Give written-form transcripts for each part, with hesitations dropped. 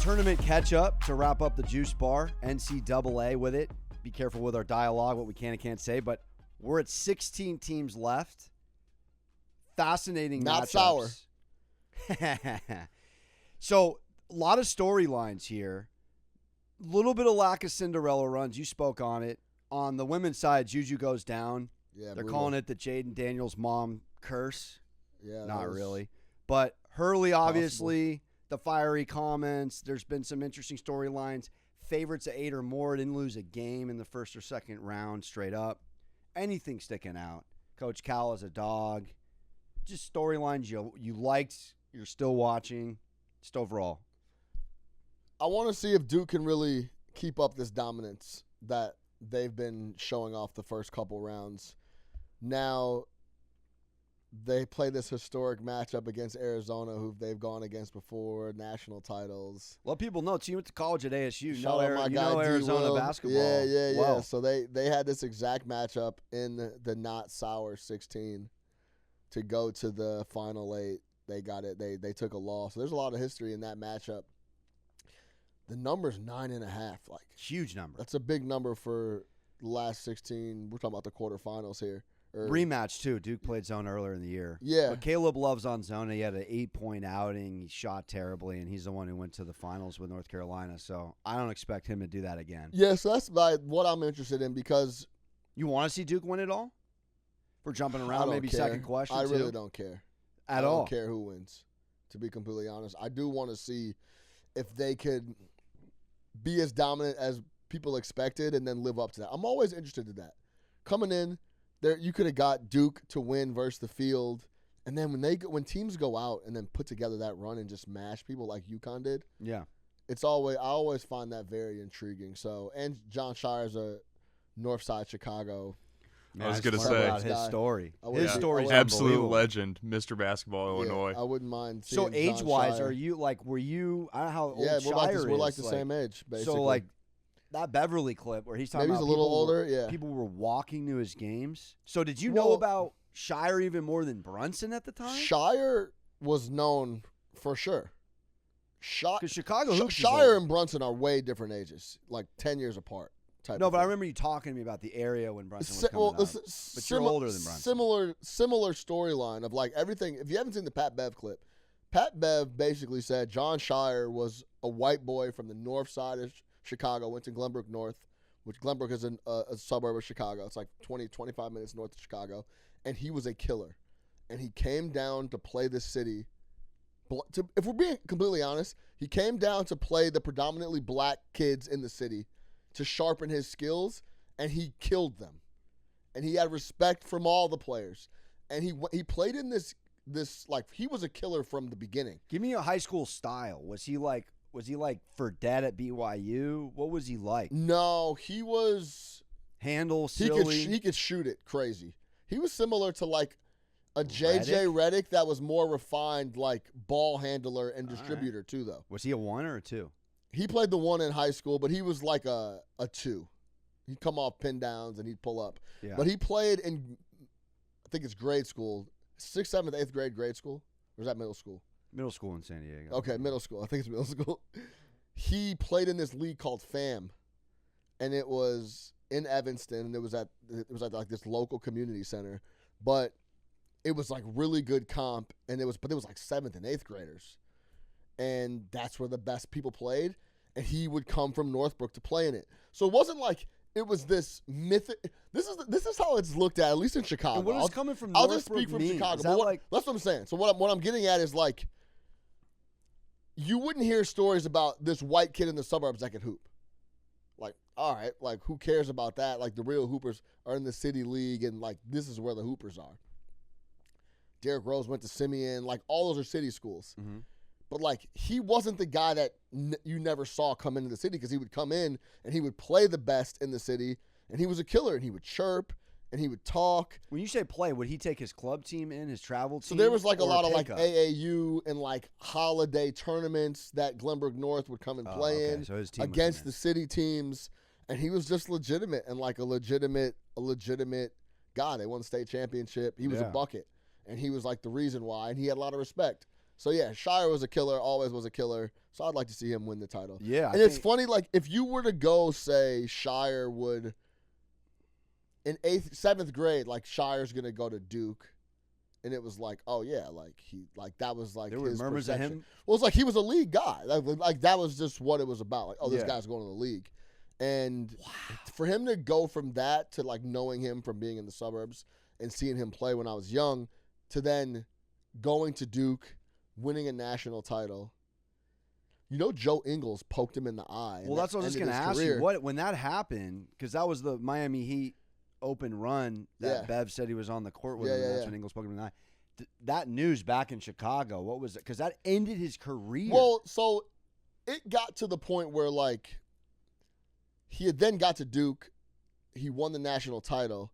tournament catch-up to wrap up the Juice Bar, NCAA with it. Be careful with our dialogue, what we can and can't say, but we're at 16 teams left. Fascinating Not matchups. sour. So, a lot of storylines here. A little bit of lack of Cinderella runs. You spoke on it. On the women's side, Juju goes down. Yeah, They're brutal. calling it the Jaden Daniels mom curse. Yeah, Not really. But Hurley, possible. obviously, the fiery comments. There's been some interesting storylines. Favorites at 8 or more. Didn't lose a game in the first or second round straight up. Anything sticking out. Coach Cal is a dog. Just storylines you liked, you're still watching. Just overall. I want to see if Duke can really keep up this dominance that they've been showing off the first couple rounds. Now, they play this historic matchup against Arizona, who they've gone against before, national titles. Let people know. So you went to college at ASU. Shout out my You guy, know Arizona D-Will. basketball. Yeah. Well. So they had this exact matchup in the not sour 16 to go to the final 8. They got it. They took a loss. So there's a lot of history in that matchup. The number's 9.5. Like, Huge number. that's a big number for the last 16. We're talking about the quarterfinals here. Rematch, too. Duke played zone earlier in the year. Yeah. But Caleb loves on zone. He had an 8-point outing. He shot terribly, and he's the one who went to the finals with North Carolina. So I don't expect him to do that again. Yeah, so that's what I'm interested in because You want to see Duke win it all? For jumping I around, don't maybe care. second question, I too? really don't care. At I all. don't care who wins, to be completely honest. I do want to see if they could be as dominant as people expected and then live up to that. I'm always interested in that. Coming in, there you could have got Duke to win versus the field, and then when teams go out and then put together that run and just mash people like UConn did, Yeah. I always find that very intriguing. So, and John Shire's a Northside Chicago. I was just gonna learned say. about his story. I would- His Yeah. story's Absolute unbelievable. legend, Mr. Basketball, Yeah, Illinois. I wouldn't mind seeing So John age-wise, Shire. were you, I don't know how old Yeah, Shire we're like is, the same age, basically. So, like, that Beverly clip where he's talking Maybe he's about a little people older, yeah. people were walking to his games. So did you know Well- about Shire even more than Brunson at the time? Shire was known for sure. Because Chicago hoops is Shire old. and Brunson are way different ages, like 10 years apart. No, but I remember you talking to me about the area when Brunson was coming up. But you're older than Brunson. Similar storyline of like everything. If you haven't seen the Pat Bev clip, Pat Bev basically said John Shire was a white boy from the north side of Chicago, went to Glenbrook North, which Glenbrook is a suburb of Chicago. It's like 20, 25 minutes north of Chicago. And he was a killer. And he came down to play this city. If we're being completely honest, he came down to play the predominantly black kids in the city to sharpen his skills, and he killed them. And he had respect from all the players. And he played in this like he was a killer from the beginning. Give me a high school style. Was he like for dead at BYU? What was he like? No, he was Handle, silly. he could shoot it crazy. He was similar to like a JJ Redick that was more refined, like ball handler and distributor too, though. Was he a 1 or a 2? He played the 1 in high school, but he was like a 2. He'd come off pin downs and he'd pull up. Yeah. But he played in, I think it's grade school, 6th, 7th, 8th grade school? Or is that middle school? Middle school in San Diego. Okay, middle school. I think it's middle school. He played in this league called FAM, and it was in Evanston, and it was at like this local community center. But it was like really good comp, and it was like 7th and 8th graders. And that's where the best people played, and he would come from Northbrook to play in it. So it wasn't like it was this myth. This is how it's looked at least in Chicago. And what does coming from I'll Northbrook just speak from mean? Chicago. Is But that that's what I'm saying. So what I'm getting at is like you wouldn't hear stories about this white kid in the suburbs that could hoop. Like, all right, like who cares about that? Like the real hoopers are in the city league, and like this is where the hoopers are. Derrick Rose went to Simeon. Like all those are city schools. Mm-hmm. But, like, he wasn't the guy that you never saw come into the city because he would come in and he would play the best in the city, and he was a killer, and he would chirp, and he would talk. When you say play, would he take his club team in, his travel team? So there was, like, a or lot of, like, pickup? AAU and, like, holiday tournaments that Glenbrook North would come and play in So his team against the city teams, and he was just legitimate and, like, a legitimate guy. They won the state championship. He was a bucket, and he was, like, the reason why, and he had a lot of respect. So, yeah, Shire was a killer, always was a killer. So, I'd like to see him win the title. Yeah. And it's funny, like, if you were to go, say, Shire would, in 7th grade, like, Shire's going to go to Duke. And it was like, oh, yeah, that was, like, there were his murmurs perception. of him. Well, it's like he was a league guy. Like that was just what it was about. Like, oh, this Yeah. guy's going to the league. And for him to go from that to, like, knowing him from being in the suburbs and seeing him play when I was young to then going to Duke, winning a national title. You know, Joe Ingles poked him in the eye. Well, that's what I was just going to ask you. When that happened, because that was the Miami Heat open run that Bev said he was on the court with him, and that's when Ingles poked him in the eye. That news back in Chicago, what was it? Because that ended his career. Well, so it got to the point where, like, he had then got to Duke. He won the national title.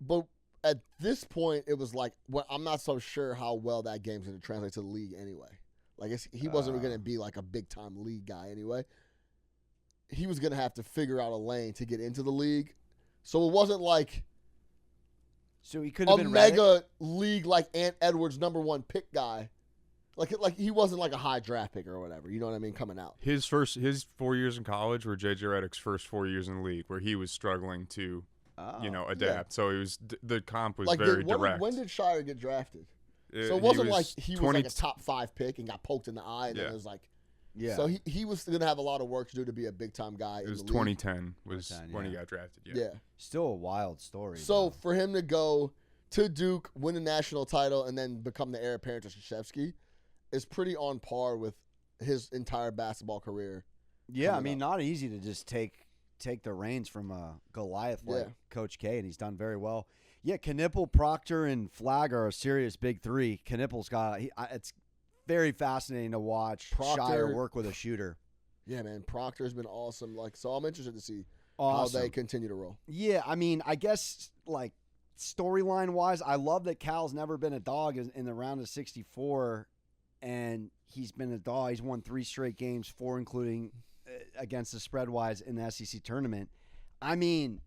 But at this point, it was like, well, I'm not so sure how well that game's going to translate to the league anyway. Like, he wasn't going to be, like, a big-time league guy anyway. He was going to have to figure out a lane to get into the league. So it wasn't like so he could have been mega league like Ant Edwards #1 pick guy. Like he wasn't like a high draft pick or whatever. You know what I mean? Coming out. His 4 years in college were JJ Redick's first 4 years in the league, where he was struggling to, adapt. Yeah. So it was the comp was like very direct. When did Shire get drafted? So it wasn't like he was like a top 5 pick and got poked in the eye, and then it was like, So he was going to have a lot of work to do to be a big time guy. It was in the 2010 was when he got drafted. Yeah. Still a wild story. So for him to go to Duke, win a national title, and then become the heir apparent to Krzyzewski is pretty on par with his entire basketball career. Yeah, I mean, not easy to just take the reins from Goliath like Coach K, and he's done very well. Yeah, Knipple, Proctor, and Flagg are a serious big three. Knipple's got it's very fascinating to watch Shire work with a shooter. Yeah, man, Proctor's been awesome. Like, so I'm interested to see how they continue to roll. Yeah, I mean, I guess like storyline wise, I love that Cal's never been a dog in the round of 64, and he's been a dog. He's won 3 straight games, 4 including against the spread wise in the SEC tournament. I mean,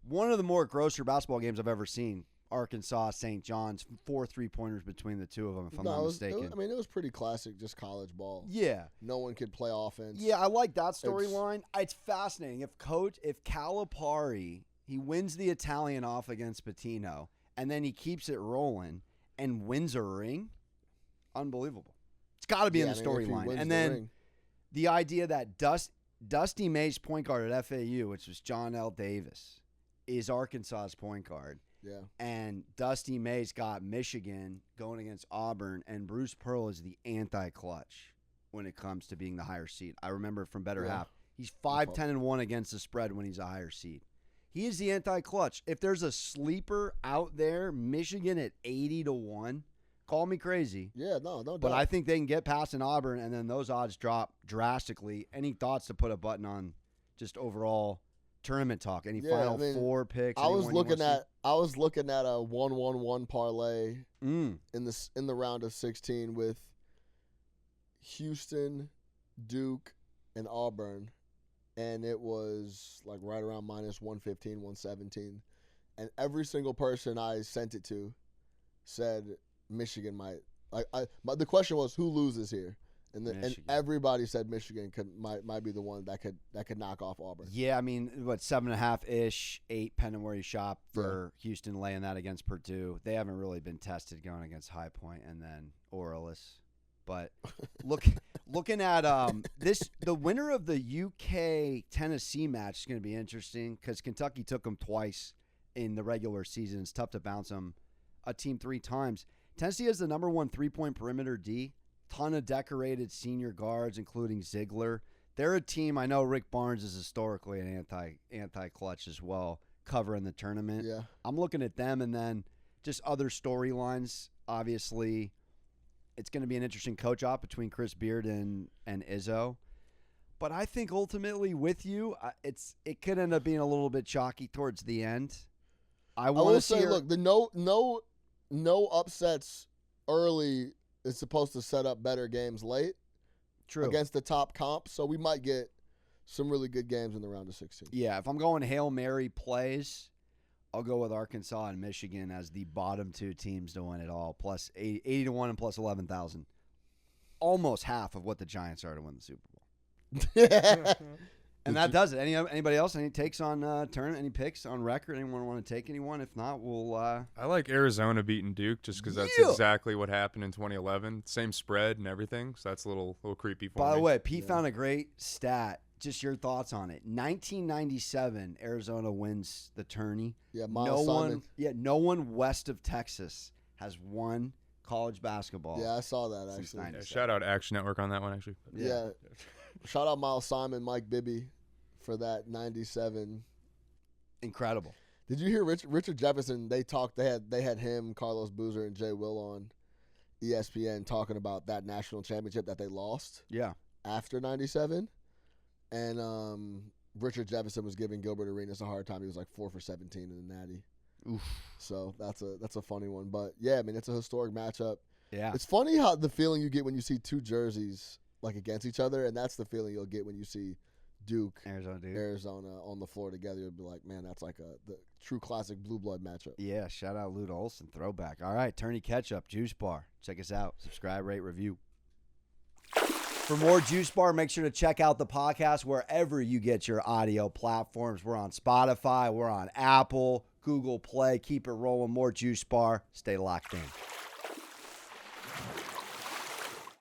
one of the more grosser basketball games I've ever seen. Arkansas, St. John's, 4 3-pointers between the two of them, if I'm not mistaken. It was pretty classic, just college ball. Yeah. No one could play offense. Yeah, I like that storyline. It's fascinating. If Calipari, he wins the Italian off against Pitino, and then he keeps it rolling and wins a ring, unbelievable. It's got to be in the storyline. And then the idea that Dusty May's point guard at FAU, which was John L. Davis, is Arkansas's point guard. Yeah. And Dusty May's got Michigan going against Auburn, and Bruce Pearl is the anti-clutch when it comes to being the higher seed. I remember from Better Half. He's 5-10-1 against the spread when he's a higher seed. He is the anti-clutch. If there's a sleeper out there, Michigan at 80-1, call me crazy. Yeah, no doubt. But I think they can get past an Auburn, and then those odds drop drastically. Any thoughts to put a button on just overall tournament talk? Any Final Four picks? I was looking at a 1-1-1 parlay in the round of 16 with Houston, Duke, and Auburn, and it was like right around -115, 117, and every single person I sent it to said Michigan might. But the question was who loses here. And everybody said Michigan might be the one that could knock off Auburn. Yeah, I mean, 7.5-ish, 8 depending where you shop for Houston laying that against Purdue. They haven't really been tested going against High Point and then Orioles. But looking at the winner of the UK Tennessee match is going to be interesting because Kentucky took them twice in the regular season. It's tough to bounce them a team 3 times. Tennessee has the #1 3-point perimeter D. Ton of decorated senior guards, including Ziegler. They're a team. I know Rick Barnes is historically an anti-clutch as well, covering the tournament. Yeah, I'm looking at them, and then just other storylines. Obviously, it's going to be an interesting coach op between Chris Beard and Izzo. But I think ultimately, with you, it could end up being a little bit chalky towards the end. I will say, look, the no upsets early is supposed to set up better games late. True. Against the top comp, so we might get some really good games in the round of 16. Yeah, if I'm going Hail Mary plays, I'll go with Arkansas and Michigan as the bottom 2 teams to win it all, plus 80-1 and plus 11,000. almost half of what the Giants are to win the Super Bowl. And that does it. Anybody else? Any takes on tournament? Any picks on record? Anyone want to take anyone? If not, we'll. I like Arizona beating Duke just because that's exactly what happened in 2011. Same spread and everything, so that's a little creepy for me. By the way, Pete found a great stat. Just your thoughts on it. 1997, Arizona wins the tourney. Yeah, Miles Simon. No one west of Texas has won college basketball. Yeah, I saw that actually. Yeah, shout out Action Network on that one actually. Yeah. Shout out Miles Simon, Mike Bibby for that 97. Incredible. Did you hear Richard Jefferson? They had him, Carlos Boozer, and Jay Will on ESPN talking about that national championship that they lost. Yeah. After 97. And Richard Jefferson was giving Gilbert Arenas a hard time. He was like 4 for 17 in the Natty. Oof. So that's a funny one. But yeah, I mean, it's a historic matchup. Yeah. It's funny how the feeling you get when you see two jerseys like against each other, and that's the feeling you'll get when you see Arizona on the floor together. You'll be like, man, that's like the true classic blue blood matchup. Yeah, shout out Luda Olson, throwback. All right, Tourney Catchup, Juice Bar. Check us out. Subscribe, rate, review. For more Juice Bar, make sure to check out the podcast wherever you get your audio platforms. We're on Spotify. We're on Apple, Google Play. Keep it rolling. More Juice Bar. Stay locked in.